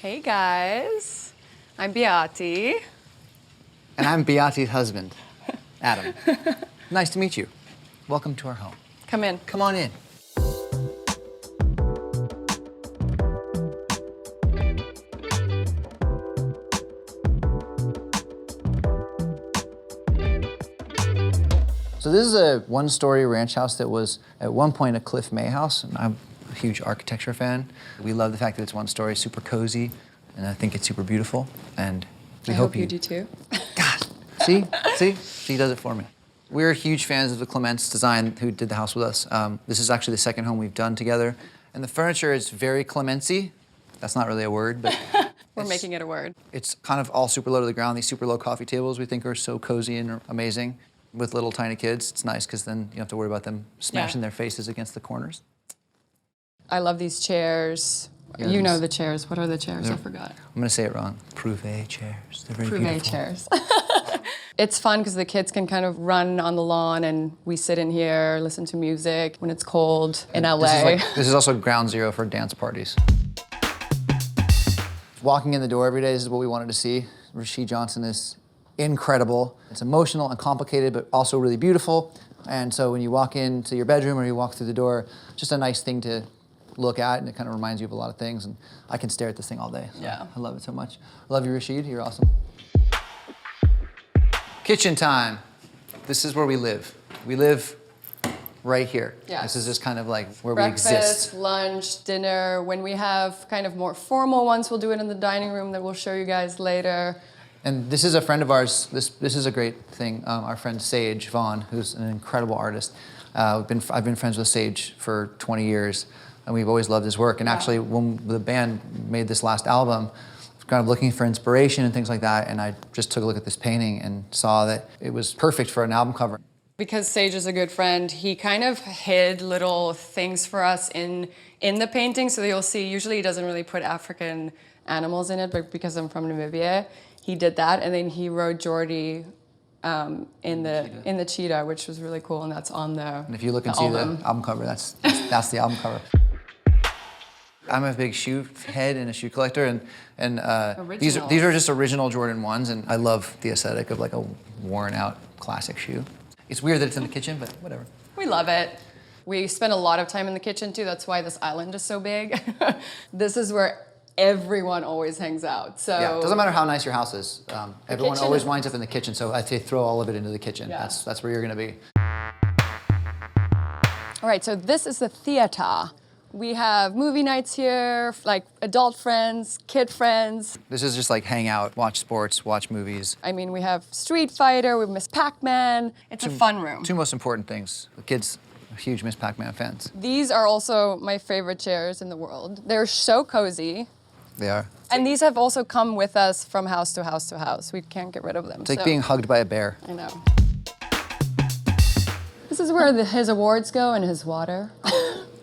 Hey guys, I'm Behati. And I'm Behati's husband, Adam. Nice to meet you. Welcome to our home. Come in. Come on in. So this is a one-story ranch house that was at one point a Cliff May house, and I'm a huge architecture fan. We love the fact that it's one story, super cozy, and I think it's super beautiful. And we I hope you do too. God, see, she does it for me. We're huge fans of the Clements Design, who did the house with us. This is actually the second home we've done together, and the furniture is very Clemency. That's not really a word, but We're making it a word. it's kind of all super low to the ground. These super low coffee tables we think are so cozy and amazing. With little tiny kids, it's nice because then you don't have to worry about them smashing their faces against the corners. I love these chairs. Yeah, You know the chairs. What are the chairs? I they're- forgot. I'm gonna say it wrong. Prouvé chairs. They're very Prouvé beautiful. chairs. It's fun because the kids can kind of run on the lawn and we sit in here, listen to music when it's cold in LA. This is also ground zero for dance parties. Walking in the door every day, this is what we wanted to see. Rasheed Johnson is incredible. It's emotional and complicated, but also really beautiful. And so when you walk into your bedroom or you walk through the door, just a nice thing to look at, and it kind of reminds you of a lot of things. And I can stare at this thing all day. So Yeah. I love it so much. I love you, Rasheed. You're awesome. Kitchen time. This is where we live. We live right here. Yeah. This is just kind of like where Breakfast, we exist. lunch, dinner. When we have kind of more formal ones, we'll do it in the dining room that we'll show you guys later. And this is a friend of ours. This is a great thing. Our friend Sage Vaughn, who's an incredible artist. I've been friends with Sage for 20 years, and we've always loved his work. And actually, when the band made this last album, I was kind of looking for inspiration and things like that, and I just took a look at this painting and saw that it was perfect for an album cover. Because Sage is a good friend, he kind of hid little things for us in the painting. So you'll see, usually he doesn't really put African animals in it, but because I'm from Namibia, he did that. And then he wrote Jordy in the cheetah, which was really cool, and that's on the And if you look and see the album cover, that's the album cover. I'm a big shoe head and a shoe collector, and these are just original Jordan 1s, and I love the aesthetic of like a worn out classic shoe. It's weird that it's in the kitchen, but whatever. We love it. We spend a lot of time in the kitchen too. That's why this island is so big. This is where everyone always hangs out. So yeah, it doesn't matter how nice your house is. Everyone kitchen always is- winds up in the kitchen, so I say throw all of it into the kitchen. Yeah. That's where you're gonna be. All right, so this is the theater. We have movie nights here, like adult friends, kid friends. This is just like hang out, watch sports, watch movies. I mean, we have Street Fighter, we have Miss Pac-Man. It's a fun room. Two most important things. The kids are huge Miss Pac-Man fans. These are also my favorite chairs in the world. They're so cozy. They are. And these have also come with us from house to house to house. We can't get rid of them. It's like being hugged by a bear. I know. This is where his awards go and his water.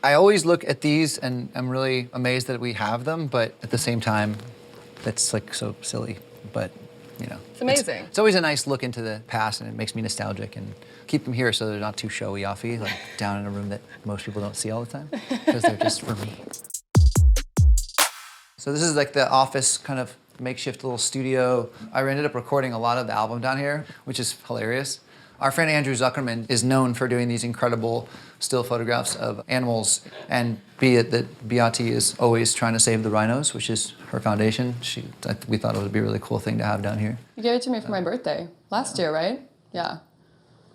I always look at these and I'm really amazed that we have them, but at the same time, that's like so silly. But you know, It's amazing. It's always a nice look into the past, and it makes me nostalgic. And keep them here so they're not too showy offy, like down in a room that most people don't see all the time, because they're just for me. So this is like the office kind of makeshift little studio. I ended up recording a lot of the album down here, which is hilarious. Our friend Andrew Zuckerman is known for doing these incredible still photographs of animals, and be it that Behati is always trying to save the rhinos, which is her foundation. We thought it would be a really cool thing to have down here. You gave it to me for my birthday last year, right? Yeah.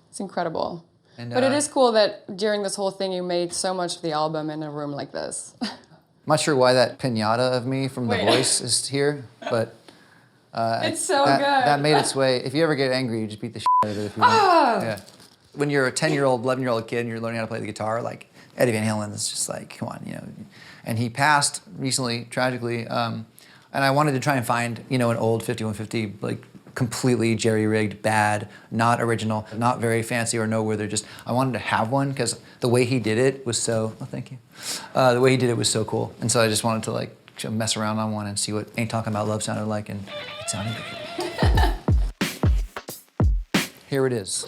It's incredible. And, But it is cool that during this whole thing you made so much of the album in a room like this. I'm not sure why that pinata of me from The Wait. Voice is here, but It's so that, good. that made its way. If you ever get angry, you just beat the shit out of it if you want. Yeah. When you're a 10-year-old, 11-year-old kid and you're learning how to play the guitar, like Eddie Van Halen is just like, come on, you know. And he passed recently, tragically, and I wanted to try and find, you know, an old 5150, like completely jerry-rigged, bad, not original, not very fancy or nowhere. They're just, I wanted to have one because the way he did it was so, oh, thank you. The way he did it was so cool. And so I just wanted to like mess around on one and see what Ain't Talking About Love sounded like, and it sounded great. Here it is.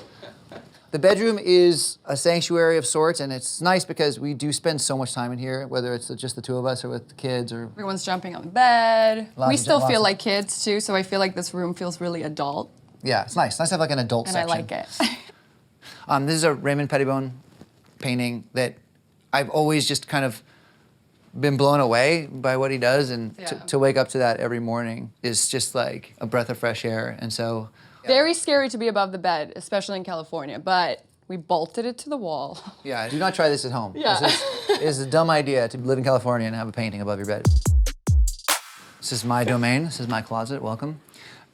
The bedroom is a sanctuary of sorts, and it's nice because we do spend so much time in here, whether it's just the two of us or with the kids or... Everyone's jumping on the bed. We still feel lots like kids too, so I feel like this room feels really adult. Yeah, it's nice. Nice to have like an adult section. And I like it. This is a Raymond Pettibone painting that I've always just kind of been blown away by what he does, and to wake up to that every morning is just like a breath of fresh air. And so... Very scary to be above the bed, especially in California, but we bolted it to the wall. Yeah, do not try this at home. Yeah. It is a dumb idea to live in California and have a painting above your bed. This is my domain. This is my closet. Welcome.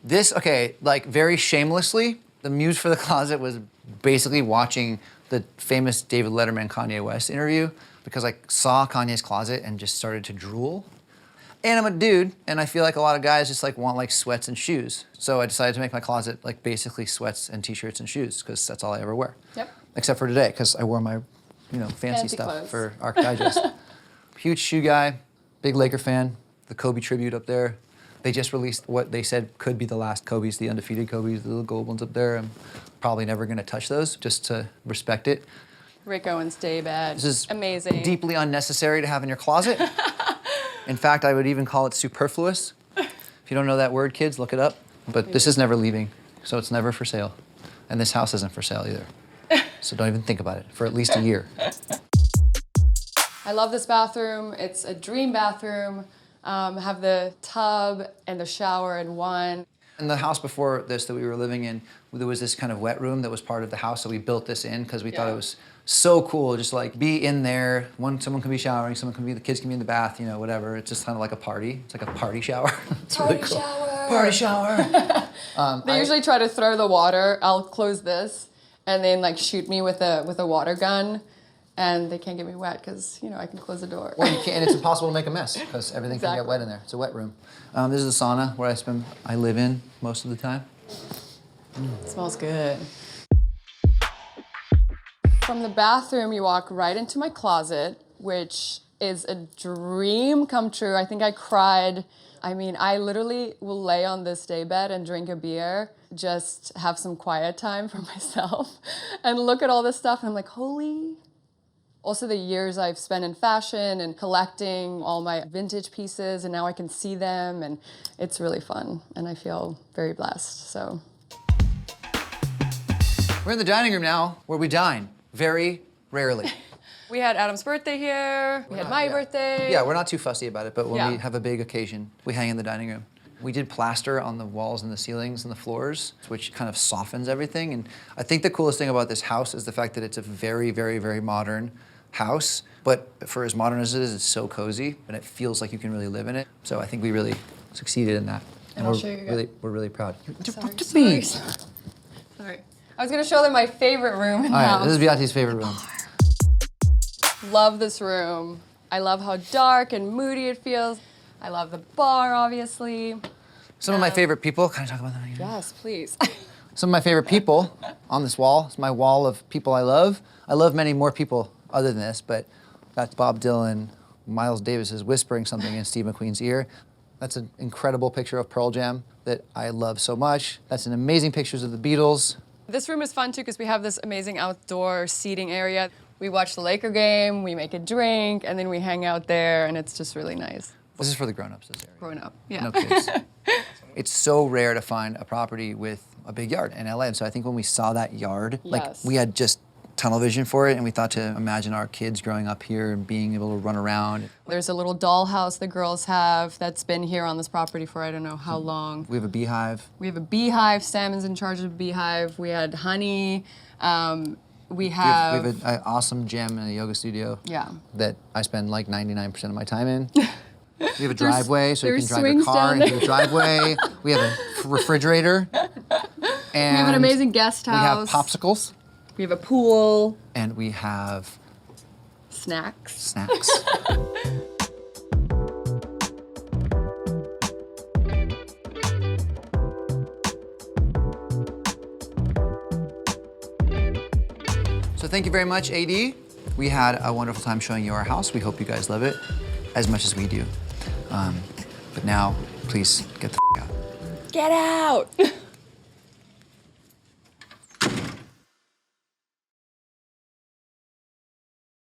This, okay, like very shamelessly, the muse for the closet was basically watching the famous David Letterman Kanye West interview, because I saw Kanye's closet and just started to drool. And I'm a dude, and I feel like a lot of guys just like want like sweats and shoes. So I decided to make my closet like basically sweats and t-shirts and shoes, because that's all I ever wear. Yep. Except for today, because I wore my, fancy stuff clothes. for Arc Digest. Huge shoe guy, big Laker fan. The Kobe tribute up there. They just released what they said could be the last Kobe's, the undefeated Kobe's, the little gold ones up there. I'm probably never gonna touch those, just to respect it. Rick Owens day bed. This is amazing. Deeply unnecessary to have in your closet. In fact, I would even call it superfluous. If you don't know that word, kids, look it up. But this is never leaving, so it's never for sale. And this house isn't for sale either. So don't even think about it for at least a year. I love this bathroom. It's a dream bathroom. Have the tub and the shower in one. In the house before this that we were living in, there was this kind of wet room that was part of the house, so we built this in because we thought it was so cool, just like be in there. Someone can be showering, the kids can be in the bath, whatever. It's just kind of like a party. It's like a party shower. It's party really cool. shower. Party shower. They usually try to throw the water. I'll close this and then like shoot me with a water gun, and they can't get me wet because I can close the door. Well, you can't, and it's impossible to make a mess because everything can get wet in there. It's a wet room. This is the sauna where I live in most of the time. It smells good. From the bathroom, you walk right into my closet, which is a dream come true. I think I cried. I mean, I literally will lay on this daybed and drink a beer, just have some quiet time for myself, and look at all this stuff, and I'm like, holy. Also the years I've spent in fashion and collecting all my vintage pieces, and now I can see them, and it's really fun, and I feel very blessed, so. We're in the dining room now, where we dine. Very rarely. We had Adam's birthday here. We had my birthday. Yeah, we're not too fussy about it, but when we Yeah. have a big occasion, we hang in the dining room. We did plaster on the walls and the ceilings and the floors, which kind of softens everything. And I think the coolest thing about this house is the fact that it's a very, very, very modern house. But for as modern as it is, it's so cozy, and it feels like you can really live in it. So I think we really succeeded in that. And I'll show you we're really proud. Sorry. Sorry. I was gonna show them my favorite room in the All right, house. this is Behati's favorite room. Love this room. I love how dark and moody it feels. I love the bar, obviously. Some of my favorite people, can I talk about them? Yes, please. Some of my favorite people on this wall. It's my wall of people I love. I love many more people other than this, but that's Bob Dylan. Miles Davis is whispering something in Steve McQueen's ear. That's an incredible picture of Pearl Jam that I love so much. That's an amazing pictures of the Beatles. This room is fun too because we have this amazing outdoor seating area. We watch the Laker game, we make a drink, and then we hang out there, and it's just really nice. This is for the grown-ups, this area. Growing up, yeah. No kids. It's so rare to find a property with a big yard in LA, and so I think when we saw that yard, like Yes. we had just tunnel vision for it, and we thought to imagine our kids growing up here and being able to run around. There's a little dollhouse the girls have that's been here on this property for I don't know how long. We have a beehive. We have a beehive. Salmon's in charge of the beehive. We had honey. We have an awesome gym and a yoga studio. Yeah. That I spend like 99% of my time in. We have a driveway, so you can there's drive your swings car down into the driveway. We have a refrigerator. And we have an amazing guest we have house. popsicles. We have a pool. And we have Snacks. snacks. So thank you very much, AD. We had a wonderful time showing you our house. We hope you guys love it as much as we do. But now, please get the out. Get out!